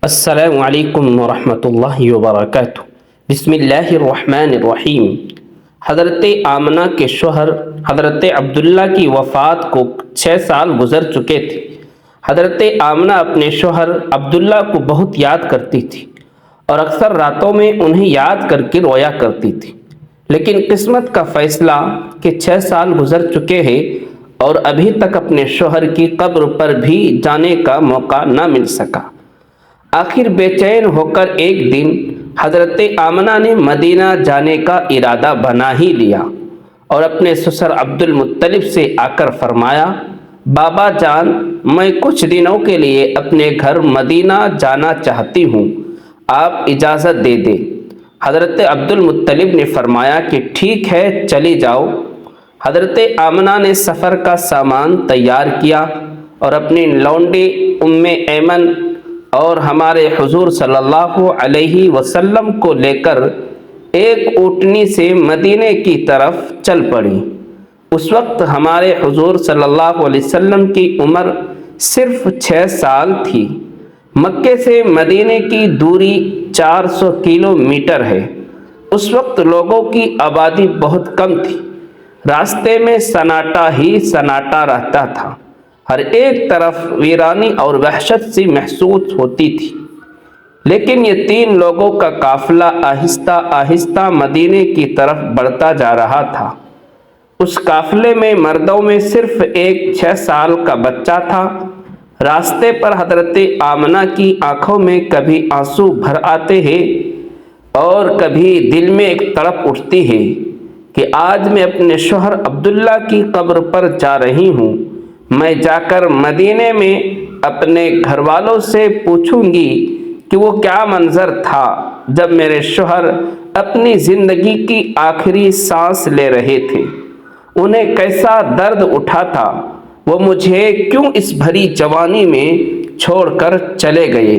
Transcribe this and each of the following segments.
السلام علیکم ورحمۃ اللہ وبرکاتہ۔ بسم اللہ الرحمن الرحیم۔ حضرت آمنہ کے شوہر حضرت عبداللہ کی وفات کو 6 سال گزر چکے تھے۔ حضرت آمنہ اپنے شوہر عبداللہ کو بہت یاد کرتی تھی اور اکثر راتوں میں انہیں یاد کر کے رویا کرتی تھی، لیکن قسمت کا فیصلہ کہ 6 سال گزر چکے ہیں اور ابھی تک اپنے شوہر کی قبر پر بھی جانے کا موقع نہ مل سکا۔ آخر بے چین ہو کر ایک دن حضرت آمنہ نے مدینہ جانے کا ارادہ بنا ہی لیا اور اپنے سسر عبد المطلب سے آ کر فرمایا، بابا جان، میں کچھ دنوں کے لیے اپنے گھر مدینہ جانا چاہتی ہوں، آپ اجازت دے دیں۔ حضرت عبد المطلب نے فرمایا کہ ٹھیک ہے، چلی جاؤ۔ حضرت آمنہ نے سفر کا سامان تیار کیا اور اپنی لونڈی ام ایمن اور ہمارے حضور صلی اللہ علیہ وسلم کو لے کر ایک اونٹنی سے مدینے کی طرف چل پڑی۔ اس وقت ہمارے حضور صلی اللہ علیہ وسلم کی عمر صرف 6 سال تھی۔ مکے سے مدینے کی دوری 400 کلومیٹر ہے۔ اس وقت لوگوں کی آبادی بہت کم تھی، راستے میں سناٹا ہی سناٹا رہتا تھا، ہر ایک طرف ویرانی اور وحشت سی محسوس ہوتی تھی۔ لیکن یہ 3 لوگوں کا قافلہ آہستہ آہستہ مدینے کی طرف بڑھتا جا رہا تھا۔ اس قافلے میں مردوں میں صرف ایک 6 سال کا بچہ تھا۔ راستے پر حضرت آمنہ کی آنکھوں میں کبھی آنسو بھر آتے ہیں اور کبھی دل میں ایک تڑپ اٹھتی ہے کہ آج میں اپنے شوہر عبداللہ کی قبر پر جا رہی ہوں۔ میں جا کر مدینے میں اپنے گھر والوں سے پوچھوں گی کہ وہ کیا منظر تھا جب میرے شوہر اپنی زندگی کی آخری سانس لے رہے تھے، انہیں کیسا درد اٹھا تھا، وہ مجھے کیوں اس بھری جوانی میں چھوڑ کر چلے گئے۔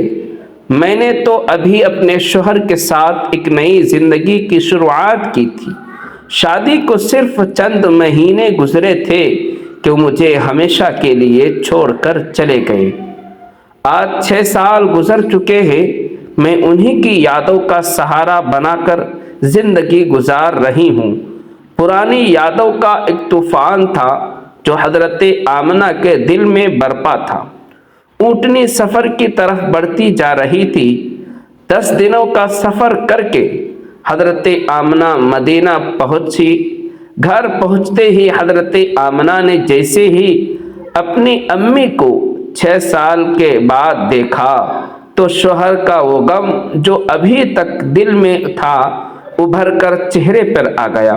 میں نے تو ابھی اپنے شوہر کے ساتھ ایک نئی زندگی کی شروعات کی تھی، شادی کو صرف چند مہینے گزرے تھے کہ مجھے ہمیشہ کے لیے چھوڑ کر چلے گئے۔ آج 6 سال گزر چکے ہیں، میں انہی کی یادوں کا سہارا بنا کر زندگی گزار رہی ہوں۔ پرانی یادوں کا ایک طوفان تھا جو حضرت آمنہ کے دل میں برپا تھا۔ اونٹنی سفر کی طرف بڑھتی جا رہی تھی۔ 10 دنوں کا سفر کر کے حضرت آمنہ مدینہ پہنچی۔ گھر پہنچتے ہی حضرت آمنہ نے جیسے ہی اپنی امی کو 6 سال کے بعد دیکھا تو شوہر کا وہ غم جو ابھی تک دل میں تھا ابھر کر چہرے پر آ گیا،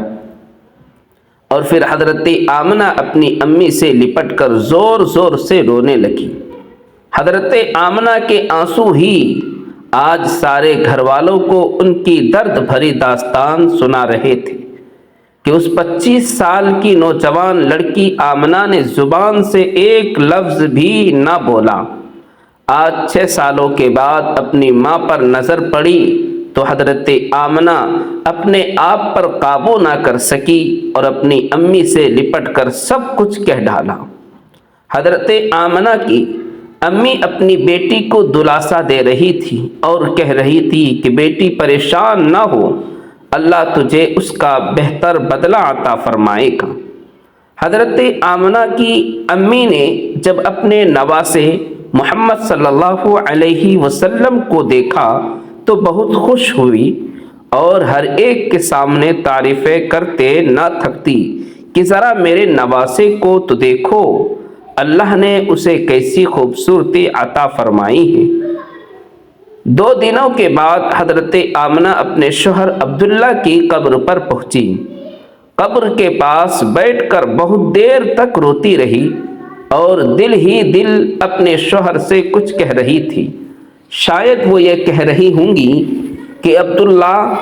اور پھر حضرت آمنہ اپنی امی سے لپٹ کر زور زور سے رونے لگی۔ حضرت آمنہ کے آنسو ہی آج سارے گھر والوں کو ان کی درد بھری داستان سنا رہے تھے کہ اس 25 سال کی نوجوان لڑکی آمنہ نے زبان سے ایک لفظ بھی نہ بولا۔ آج 6 سالوں کے بعد اپنی ماں پر نظر پڑی تو حضرت آمنہ اپنے آپ پر قابو نہ کر سکی اور اپنی امی سے لپٹ کر سب کچھ کہہ ڈالا۔ حضرت آمنہ کی امی اپنی بیٹی کو دلاسا دے رہی تھی اور کہہ رہی تھی کہ بیٹی پریشان نہ ہو، اللہ تجھے اس کا بہتر بدلہ عطا فرمائے گا۔ حضرت آمنہ کی امی نے جب اپنے نواسے محمد صلی اللہ علیہ وسلم کو دیکھا تو بہت خوش ہوئی اور ہر ایک کے سامنے تعریفیں کرتے نہ تھکتی کہ ذرا میرے نواسے کو تو دیکھو، اللہ نے اسے کیسی خوبصورتی عطا فرمائی ہے۔ 2 دنوں کے بعد حضرت آمنہ اپنے شوہر عبداللہ کی قبر پر پہنچی۔ قبر کے پاس بیٹھ کر بہت دیر تک روتی رہی اور دل ہی دل اپنے شوہر سے کچھ کہہ رہی تھی۔ شاید وہ یہ کہہ رہی ہوں گی کہ عبداللہ،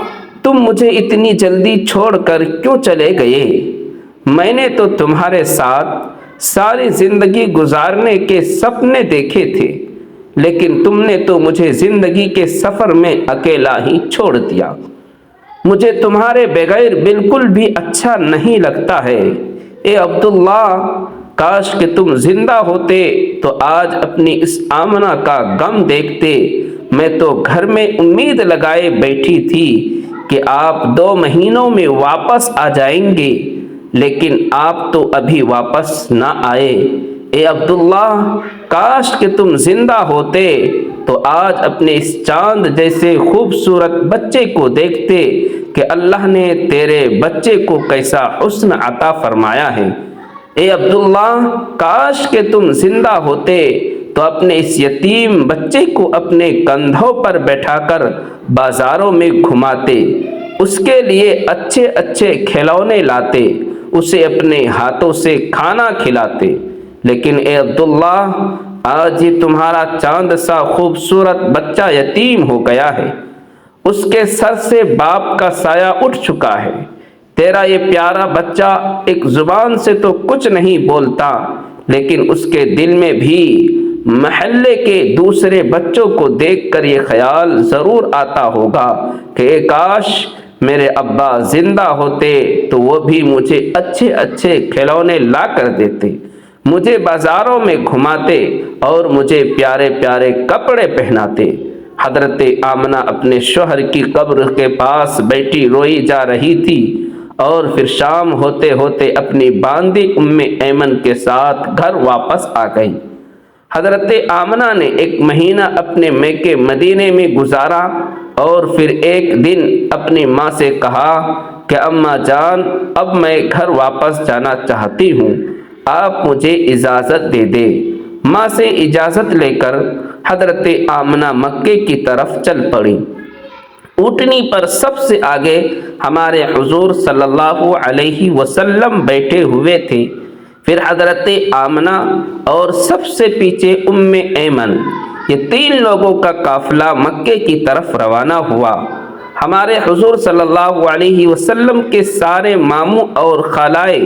تم مجھے اتنی جلدی چھوڑ کر کیوں چلے گئے؟ میں نے تو تمہارے ساتھ ساری زندگی گزارنے کے سپنے دیکھے تھے، لیکن تم نے تو مجھے زندگی کے سفر میں اکیلا ہی چھوڑ دیا۔ مجھے تمہارے بغیر بالکل بھی اچھا نہیں لگتا ہے۔ اے عبداللہ، کاش کہ تم زندہ ہوتے تو آج اپنی اس آمنہ کا غم دیکھتے، میں تو گھر میں امید لگائے بیٹھی تھی کہ آپ 2 مہینوں میں واپس آ جائیں گے، لیکن آپ تو ابھی واپس نہ آئے۔ اے عبداللہ، کاش کہ تم زندہ ہوتے تو آج اپنے اس چاند جیسے خوبصورت بچے کو دیکھتے کہ اللہ نے تیرے بچے کو کیسا حسن عطا فرمایا ہے۔ اے عبداللہ، کاش کہ تم زندہ ہوتے تو اپنے اس یتیم بچے کو اپنے کندھوں پر بیٹھا کر بازاروں میں گھماتے، اس کے لیے اچھے اچھے کھلونے لاتے، اسے اپنے ہاتھوں سے کھانا کھلاتے۔ لیکن اے عبداللہ، آج یہ تمہارا چاند سا خوبصورت بچہ یتیم ہو گیا ہے، اس کے سر سے باپ کا سایہ اٹھ چکا ہے۔ تیرا یہ پیارا بچہ ایک زبان سے تو کچھ نہیں بولتا، لیکن اس کے دل میں بھی محلے کے دوسرے بچوں کو دیکھ کر یہ خیال ضرور آتا ہوگا کہ اے کاش میرے ابا زندہ ہوتے تو وہ بھی مجھے اچھے اچھے کھلونے لا کر دیتے، مجھے بازاروں میں گھماتے اور مجھے پیارے پیارے کپڑے پہناتے۔ حضرت آمنہ اپنے شوہر کی قبر کے پاس بیٹھی روئی جا رہی تھی، اور پھر شام ہوتے ہوتے اپنی باندی ایمن کے ساتھ گھر واپس آ گئی۔ حضرت آمنہ نے 1 مہینہ اپنے میکے مدینے میں گزارا، اور پھر ایک دن اپنی ماں سے کہا کہ اماں جان، اب میں گھر واپس جانا چاہتی ہوں، آپ مجھے اجازت دے دیں۔ ماں سے اجازت لے کر حضرت آمنہ مکے کی طرف چل پڑی۔ اونٹنی پر سب سے آگے ہمارے حضور صلی اللہ علیہ وسلم بیٹھے ہوئے تھے، پھر حضرت آمنہ اور سب سے پیچھے ایمن، یہ 3 لوگوں کا قافلہ مکے کی طرف روانہ ہوا۔ ہمارے حضور صلی اللہ علیہ وسلم کے سارے ماموں اور خالائے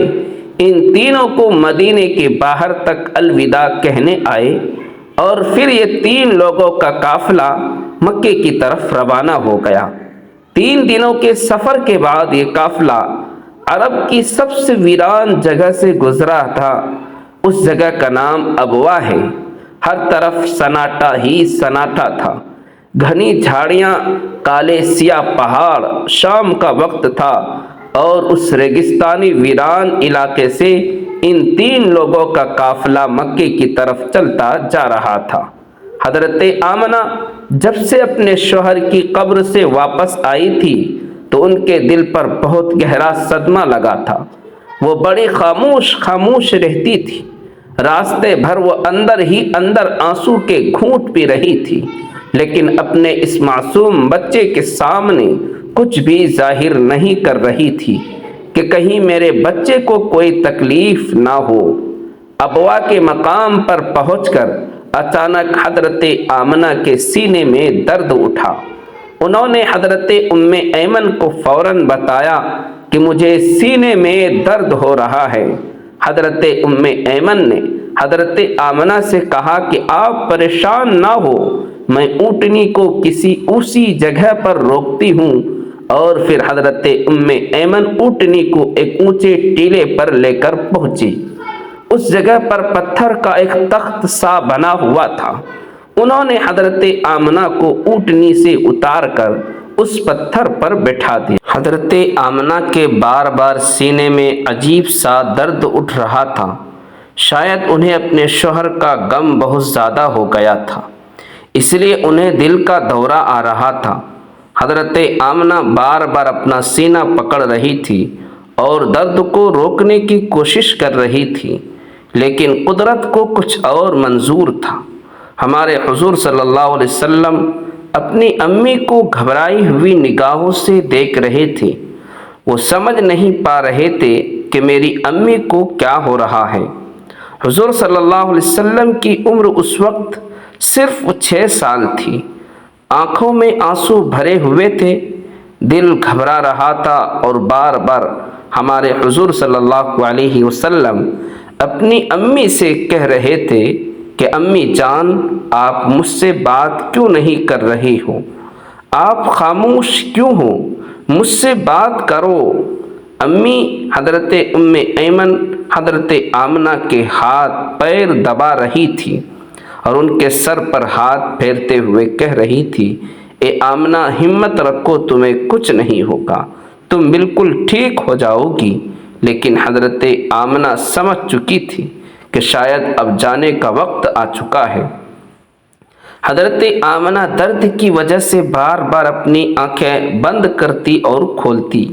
ان تینوں کو مدینے کے باہر تک الوداع کہنے آئے، اور پھر یہ 3 لوگوں کا قافلہ مکے کی طرف روانہ ہو گیا۔ 3 دنوں کے سفر کے بعد یہ قافلہ عرب کی سب سے ویران جگہ سے گزرا تھا۔ اس جگہ کا نام ابوا ہے۔ ہر طرف سناٹا ہی سناٹا تھا، گھنی جھاڑیاں، کالے سیاہ پہاڑ، شام کا وقت تھا، اور اس ریگستانی ویران علاقے سے ان 3 لوگوں کا قافلہ مکے کی طرف چلتا جا رہا تھا۔ حضرت آمنہ جب سے اپنے شوہر کی قبر سے واپس آئی تھی تو ان کے دل پر بہت گہرا صدمہ لگا تھا۔ وہ بڑی خاموش رہتی تھی، راستے بھر وہ اندر ہی اندر آنسو کے گھونٹ پی رہی تھی، لیکن اپنے اس معصوم بچے کے سامنے کچھ بھی ظاہر نہیں کر رہی تھی کہ کہیں میرے بچے کو کوئی تکلیف نہ ہو۔ ابوا کے مقام پر پہنچ کر اچانک حضرت آمنہ کے سینے میں درد اٹھا۔ انہوں نے حضرت ایمن کو فوراً بتایا کہ مجھے سینے میں درد ہو رہا ہے۔ حضرت ایمن نے حضرت آمنہ سے کہا کہ آپ پریشان نہ ہو، میں اونٹنی کو کسی اسی جگہ پر روکتی ہوں، اور پھر حضرت ایمن اونٹنی کو ایک اونچے ٹیلے پر لے کر پہنچی۔ اس جگہ پر پتھر کا ایک تخت سا بنا ہوا تھا۔ انہوں نے حضرت آمنہ کو اونٹنی سے اتار کر اس پتھر پر بٹھا دیا۔ حضرت آمنہ کے بار بار سینے میں عجیب سا درد اٹھ رہا تھا، شاید انہیں اپنے شوہر کا غم بہت زیادہ ہو گیا تھا، اس لیے انہیں دل کا دورہ آ رہا تھا۔ حضرت آمنہ بار بار اپنا سینہ پکڑ رہی تھی اور درد کو روکنے کی کوشش کر رہی تھی، لیکن قدرت کو کچھ اور منظور تھا۔ ہمارے حضور صلی اللہ علیہ وسلم اپنی امی کو گھبرائی ہوئی نگاہوں سے دیکھ رہے تھے۔ وہ سمجھ نہیں پا رہے تھے کہ میری امی کو کیا ہو رہا ہے۔ حضور صلی اللہ علیہ وسلم کی عمر اس وقت صرف 6 سال تھی۔ آنکھوں میں آنسو بھرے ہوئے تھے، دل گھبرا رہا تھا، اور بار بار ہمارے حضور صلی اللہ علیہ وسلم اپنی امی سے کہہ رہے تھے کہ امی جان، آپ مجھ سے بات کیوں نہیں کر رہی ہو؟ آپ خاموش کیوں ہو؟ مجھ سے بات کرو۔ امی حضرت ایمن حضرت آمنہ کے ہاتھ پیر دبا رہی تھی اور ان کے سر پر ہاتھ پھیرتے ہوئے کہہ رہی تھی، اے آمنہ ہمت رکھو، تمہیں کچھ نہیں ہوگا، تم بالکل ٹھیک ہو جاؤ گی۔ لیکن حضرت آمنہ سمجھ چکی تھی کہ شاید اب جانے کا وقت آ چکا ہے۔ حضرت آمنہ درد کی وجہ سے بار بار اپنی آنکھیں بند کرتی اور کھولتی۔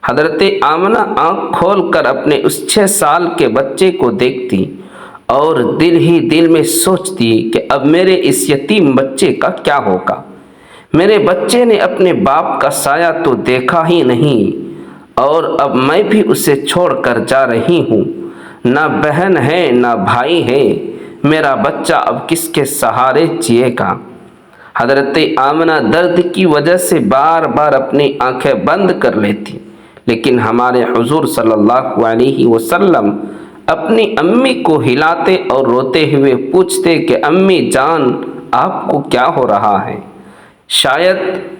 حضرت آمنہ آنکھ کھول کر اپنے اس 6 سال کے بچے کو دیکھتی اور دل ہی دل میں سوچتی کہ اب میرے اس یتیم بچے کا کیا ہوگا۔ میرے بچے نے اپنے باپ کا سایہ تو دیکھا ہی نہیں، اور اب میں بھی اسے چھوڑ کر جا رہی ہوں۔ نہ بہن ہے نہ بھائی ہے، میرا بچہ اب کس کے سہارے جیے گا۔ حضرت آمنہ درد کی وجہ سے بار بار اپنی آنکھیں بند کر لیتی، لیکن ہمارے حضور صلی اللہ علیہ وسلم اپنی امی کو ہلاتے اور روتے ہوئے پوچھتے کہ امی جان، آپ کو کیا ہو رہا ہے؟ شاید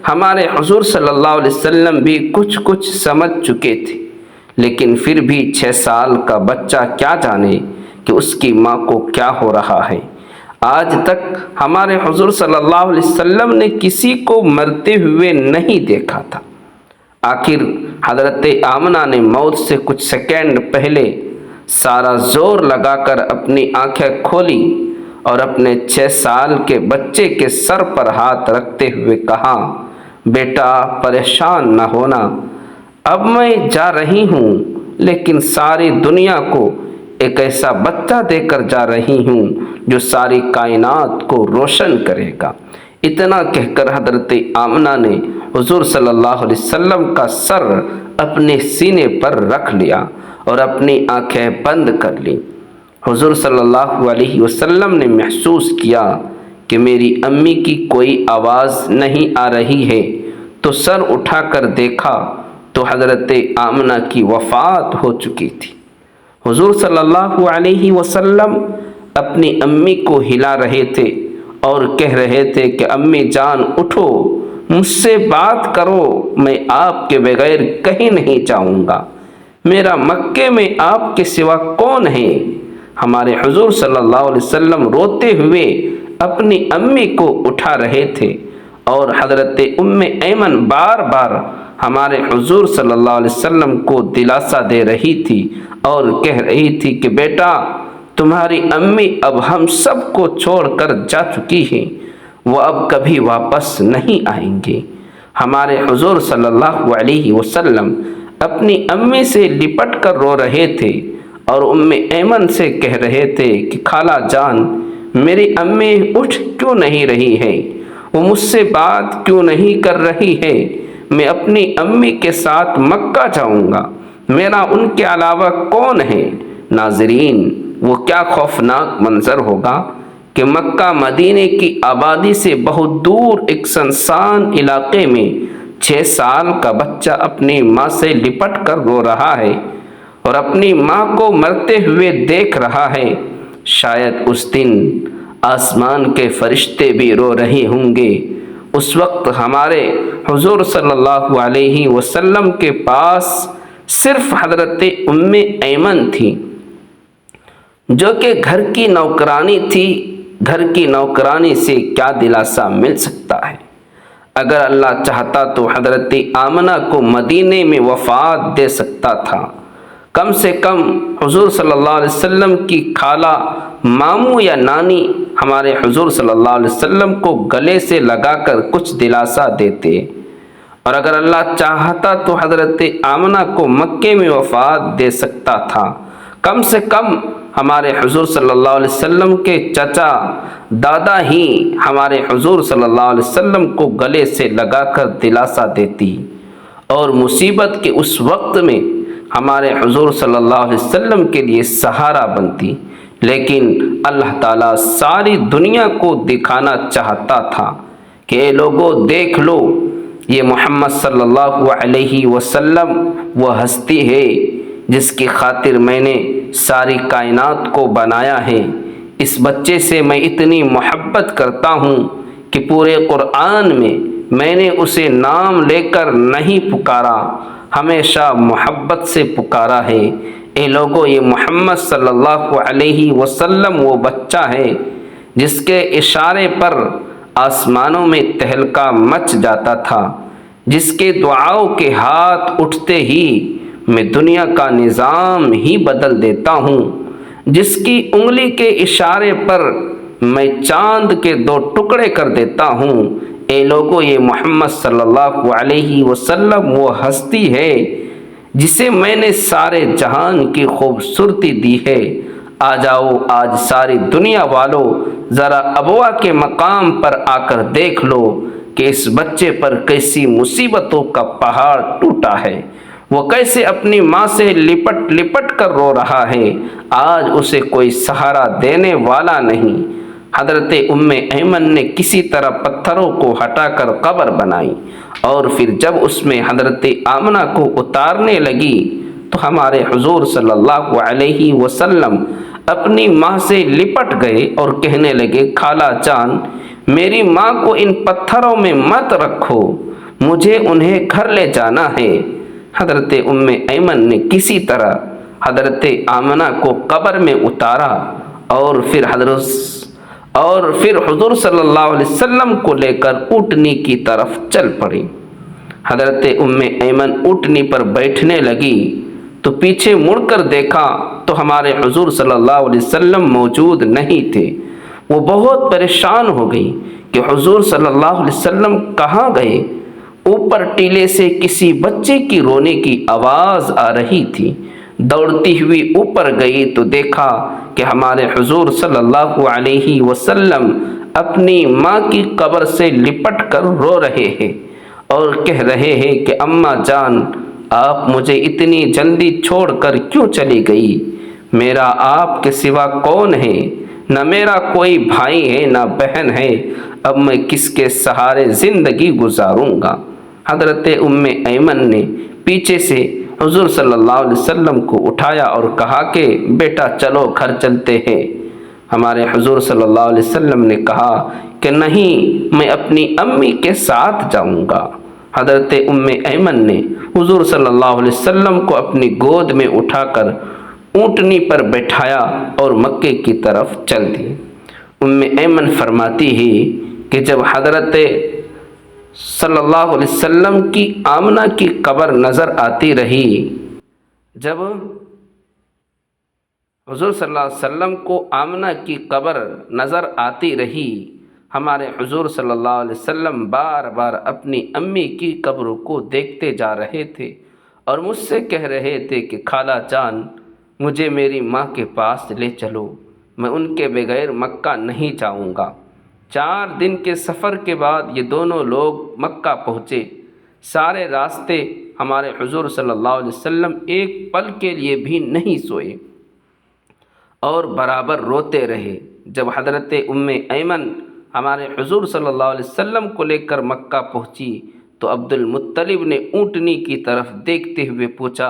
ہمارے حضور صلی اللہ علیہ وسلم بھی کچھ سمجھ چکے تھے، لیکن پھر بھی 6 سال کا بچہ کیا جانے کہ اس کی ماں کو کیا ہو رہا ہے۔ آج تک ہمارے حضور صلی اللہ علیہ وسلم نے کسی کو مرتے ہوئے نہیں دیکھا تھا۔ آخر حضرت آمنہ نے موت سے کچھ سیکنڈ پہلے سارا زور لگا کر اپنی آنکھیں کھولی اور اپنے 6 سال کے بچے کے سر پر ہاتھ رکھتے ہوئے کہا، بیٹا پریشان نہ ہونا، اب میں جا رہی ہوں، لیکن ساری دنیا کو ایک ایسا بچہ دے کر جا رہی ہوں جو ساری کائنات کو روشن کرے گا۔ اتنا کہہ کر حضرت آمنہ نے حضور صلی اللہ علیہ وسلم کا سر اپنے سینے پر رکھ لیا اور اپنی آنکھیں بند کر لیں۔ حضور صلی اللہ علیہ وسلم نے محسوس کیا کہ میری امی کی کوئی آواز نہیں آ رہی ہے، تو سر اٹھا کر دیکھا تو حضرت آمنہ کی وفات ہو چکی تھی۔ حضور صلی اللہ علیہ وسلم اپنی امی کو ہلا رہے تھے اور کہہ رہے تھے کہ امی جان اٹھو، مجھ سے بات کرو، میں آپ کے بغیر کہیں نہیں جاؤں گا، میرا مکے میں آپ کے سوا کون ہے؟ ہمارے حضور صلی اللہ علیہ وسلم روتے ہوئے اپنی امی کو اٹھا رہے تھے، اور حضرت ام ایمن بار بار ہمارے حضور صلی اللہ علیہ وسلم کو دلاسا دے رہی تھی اور کہہ رہی تھی کہ بیٹا تمہاری امی اب ہم سب کو چھوڑ کر جا چکی ہیں، وہ اب کبھی واپس نہیں آئیں گے۔ ہمارے حضور صلی اللہ علیہ وسلم اپنی امی سے لپٹ کر رو رہے تھے اور ام ایمن سے کہہ رہے تھے کہ خالہ جان، میری امی اٹھ کیوں نہیں رہی ہے؟ وہ مجھ سے بات کیوں نہیں کر رہی ہے؟ میں اپنی امی کے ساتھ مکہ جاؤں گا، میرا ان کے علاوہ کون ہے؟ ناظرین، وہ کیا خوفناک منظر ہوگا کہ مکہ مدینے کی آبادی سے بہت دور ایک سنسان علاقے میں 6 سال کا بچہ اپنی ماں سے لپٹ کر رو رہا ہے اور اپنی ماں کو مرتے ہوئے دیکھ رہا ہے۔ شاید اس دن آسمان کے فرشتے بھی رو رہے ہوں گے۔ اس وقت ہمارے حضور صلی اللہ علیہ وسلم کے پاس صرف حضرت ام ایمن تھی، جو کہ گھر کی نوکرانی تھی۔ گھر کی نوکرانی سے کیا دلاسا مل سکتا ہے؟ اگر اللہ چاہتا تو حضرت آمنہ کو مدینے میں وفات دے سکتا تھا۔ کم سے کم حضور صلی اللہ علیہ وسلم کی خالہ، ماموں یا نانی ہمارے حضور صلی اللہ علیہ وسلم کو گلے سے لگا کر کچھ دلاسا دیتے، اور اگر اللہ چاہتا تو حضرت آمنہ کو مکے میں وفات دے سکتا تھا۔ کم سے کم ہمارے حضور صلی اللہ علیہ وسلم کے چچا دادا ہی ہمارے حضور صلی اللہ علیہ وسلم کو گلے سے لگا کر دلاسا دیتی، اور مصیبت کے اس وقت میں ہمارے حضور صلی اللہ علیہ وسلم کے لیے سہارا بنتی۔ لیکن اللہ تعالیٰ ساری دنیا کو دکھانا چاہتا تھا کہ اے لوگوں دیکھ لو، یہ محمد صلی اللہ علیہ وسلم وہ ہستی ہے جس کی خاطر میں نے ساری کائنات کو بنایا ہے۔ اس بچے سے میں اتنی محبت کرتا ہوں کہ پورے قرآن میں نے اسے نام لے کر نہیں پکارا، ہمیشہ محبت سے پکارا ہے۔ اے لوگوں، یہ محمد صلی اللہ علیہ وسلم وہ بچہ ہے جس کے اشارے پر آسمانوں میں تہلکا مچ جاتا تھا، جس کے دعاؤں کے ہاتھ اٹھتے ہی میں دنیا کا نظام ہی بدل دیتا ہوں، جس کی انگلی کے اشارے پر میں چاند کے 2 ٹکڑے کر دیتا ہوں۔ اے لوگو، یہ محمد صلی اللہ علیہ وسلم وہ ہستی ہے جسے میں نے سارے جہان کی خوبصورتی دی ہے۔ آ جاؤ آج ساری دنیا والوں، ذرا ابوا کے مقام پر آ کر دیکھ لو کہ اس بچے پر کیسی مصیبتوں کا پہاڑ ٹوٹا ہے، وہ کیسے اپنی ماں سے لپٹ لپٹ کر رو رہا ہے، آج اسے کوئی سہارا دینے والا نہیں۔ حضرت ام ایمن نے کسی طرح پتھروں کو ہٹا کر قبر بنائی، اور پھر جب اس میں حضرت آمنہ کو اتارنے لگی تو ہمارے حضور صلی اللہ علیہ وسلم اپنی ماں سے لپٹ گئے اور کہنے لگے، خالہ جان، میری ماں کو ان پتھروں میں مت رکھو، مجھے انہیں گھر لے جانا ہے۔ حضرت ام ایمن نے کسی طرح حضرت آمنہ کو قبر میں اتارا اور پھر حضور صلی اللہ علیہ وسلم کو لے کر اونٹنی کی طرف چل پڑی۔ حضرت ام ایمن اونٹنی پر بیٹھنے لگی تو پیچھے مڑ کر دیکھا تو ہمارے حضور صلی اللہ علیہ وسلم موجود نہیں تھے۔ وہ بہت پریشان ہو گئی کہ حضور صلی اللہ علیہ وسلم کہاں گئے۔ اوپر ٹیلے سے کسی بچے کی رونے کی آواز آ رہی تھی۔ دوڑتی ہوئی اوپر گئی تو دیکھا کہ ہمارے حضور صلی اللہ علیہ وسلم اپنی ماں کی قبر سے لپٹ کر رو رہے ہیں اور کہہ رہے ہیں کہ اماں جان، آپ مجھے اتنی جلدی چھوڑ کر کیوں چلی گئی؟ میرا آپ کے سوا کون ہے؟ نہ میرا کوئی بھائی ہے نہ بہن ہے، اب میں کس کے سہارے زندگی گزاروں گا؟ حضرت ام ایمن نے پیچھے سے حضور صلی اللہ علیہ وسلم کو اٹھایا اور کہا کہ بیٹا چلو گھر چلتے ہیں۔ ہمارے حضور صلی اللہ علیہ وسلم نے کہا کہ نہیں، میں اپنی امی کے ساتھ جاؤں گا۔ حضرت ام ایمن نے حضور صلی اللہ علیہ وسلم کو اپنی گود میں اٹھا کر اونٹنی پر بٹھایا اور مکے کی طرف چل دی۔ ام ایمن فرماتی ہے کہ جب حضرت صلی اللہ علیہ وسلم کی آمنہ کی قبر نظر آتی رہی، جب حضور صلی اللہ علیہ وسلم کو آمنہ کی قبر نظر آتی رہی، ہمارے حضور صلی اللہ علیہ وسلم بار بار اپنی امی کی قبر کو دیکھتے جا رہے تھے اور مجھ سے کہہ رہے تھے کہ خالہ جان، مجھے میری ماں کے پاس لے چلو، میں ان کے بغیر مکہ نہیں جاؤں گا۔ 4 دن کے سفر کے بعد یہ دونوں لوگ مکہ پہنچے۔ سارے راستے ہمارے حضور صلی اللہ علیہ وسلم ایک پل کے لیے بھی نہیں سوئے اور برابر روتے رہے۔ جب حضرت ام ایمن ہمارے حضور صلی اللہ علیہ وسلم کو لے کر مکہ پہنچی تو عبد المطلب نے اونٹنی کی طرف دیکھتے ہوئے پوچھا،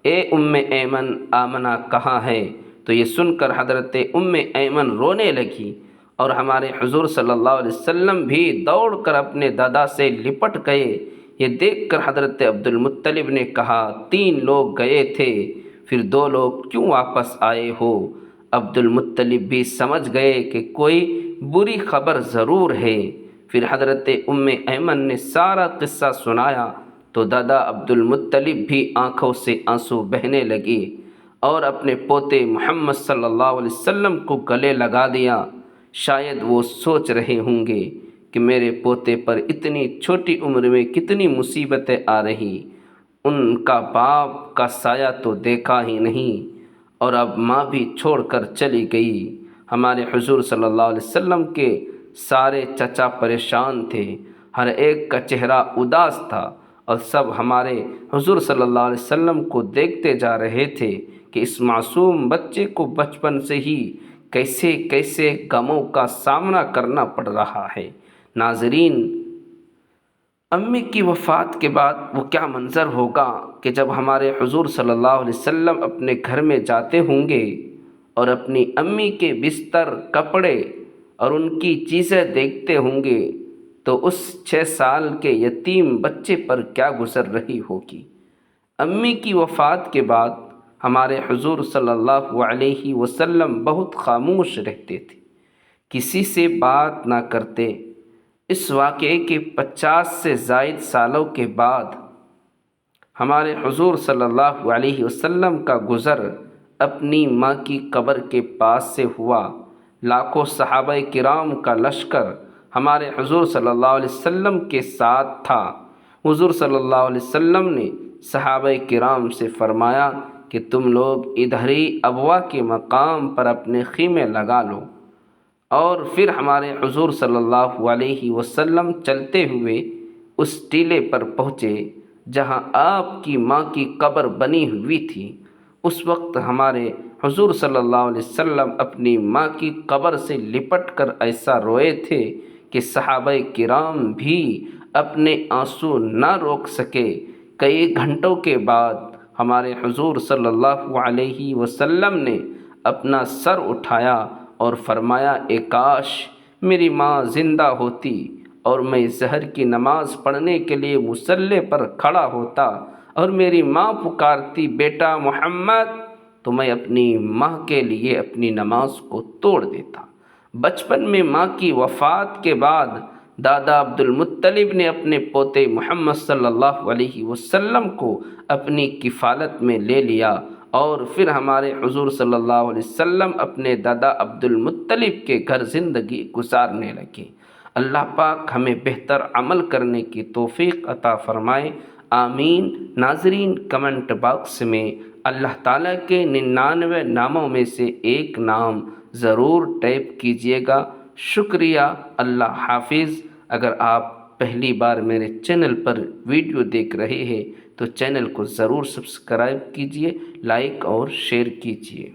اے ام ایمن، آمنہ کہاں ہے؟ تو یہ سن کر حضرت ام ایمن رونے لگی اور ہمارے حضور صلی اللہ علیہ وسلم بھی دوڑ کر اپنے دادا سے لپٹ گئے۔ یہ دیکھ کر حضرت عبد المطلب نے کہا، 3 لوگ گئے تھے، پھر 2 لوگ کیوں واپس آئے ہو؟ عبد المطلب بھی سمجھ گئے کہ کوئی بری خبر ضرور ہے۔ پھر حضرت ام ایمن نے سارا قصہ سنایا تو دادا عبد المطلب بھی آنکھوں سے آنسو بہنے لگے اور اپنے پوتے محمد صلی اللہ علیہ وسلم کو گلے لگا دیا۔ شاید وہ سوچ رہے ہوں گے کہ میرے پوتے پر اتنی چھوٹی عمر میں کتنی مصیبتیں آ رہی، ان کا باپ کا سایہ تو دیکھا ہی نہیں اور اب ماں بھی چھوڑ کر چلی گئی۔ ہمارے حضور صلی اللہ علیہ وسلم کے سارے چچا پریشان تھے، ہر ایک کا چہرہ اداس تھا اور سب ہمارے حضور صلی اللہ علیہ وسلم کو دیکھتے جا رہے تھے کہ اس معصوم بچے کو بچپن سے ہی کیسے کیسے غموں کا سامنا کرنا پڑ رہا ہے۔ ناظرین، امی کی وفات کے بعد وہ کیا منظر ہوگا کہ جب ہمارے حضور صلی اللہ علیہ وسلم اپنے گھر میں جاتے ہوں گے اور اپنی امی کے بستر، کپڑے اور ان کی چیزیں دیکھتے ہوں گے تو اس 6 سال کے یتیم بچے پر کیا گزر رہی ہوگی۔ امی کی وفات کے بعد ہمارے حضور صلی اللہ علیہ وسلم بہت خاموش رہتے تھے، کسی سے بات نہ کرتے۔ اس واقعے کے 50 سے زائد سالوں کے بعد ہمارے حضور صلی اللہ علیہ وسلم کا گزر اپنی ماں کی قبر کے پاس سے ہوا۔ لاکھوں صحابہ کرام کا لشکر ہمارے حضور صلی اللہ علیہ وسلم کے ساتھ تھا۔ حضور صلی اللہ علیہ وسلم نے صحابہ کرام سے فرمایا کہ تم لوگ ادھر ہی ابوا کے مقام پر اپنے خیمے لگا لو، اور پھر ہمارے حضور صلی اللہ علیہ وسلم چلتے ہوئے اس ٹیلے پر پہنچے جہاں آپ کی ماں کی قبر بنی ہوئی تھی۔ اس وقت ہمارے حضور صلی اللہ علیہ وسلم اپنی ماں کی قبر سے لپٹ کر ایسا روئے تھے کہ صحابہ کرام بھی اپنے آنسو نہ روک سکے۔ کئی گھنٹوں کے بعد ہمارے حضور صلی اللہ علیہ وسلم نے اپنا سر اٹھایا اور فرمایا، اے کاش میری ماں زندہ ہوتی اور میں ظہر کی نماز پڑھنے کے لیے مصلی پر کھڑا ہوتا اور میری ماں پکارتی بیٹا محمد، تو میں اپنی ماں کے لیے اپنی نماز کو توڑ دیتا۔ بچپن میں ماں کی وفات کے بعد دادا عبد المطلب نے اپنے پوتے محمد صلی اللہ علیہ وسلم کو اپنی کفالت میں لے لیا، اور پھر ہمارے حضور صلی اللہ علیہ وسلم اپنے دادا عبد المطلب کے گھر زندگی گزارنے لگے۔ اللہ پاک ہمیں بہتر عمل کرنے کی توفیق عطا فرمائے، آمین۔ ناظرین، کمنٹ باکس میں اللہ تعالیٰ کے 99 ناموں میں سے ایک نام ضرور ٹائپ کیجیے گا۔ شکریہ، اللہ حافظ۔ اگر آپ پہلی بار میرے چینل پر ویڈیو دیکھ رہے ہیں تو چینل کو ضرور سبسکرائب کیجیے، لائک اور شیئر کیجیے۔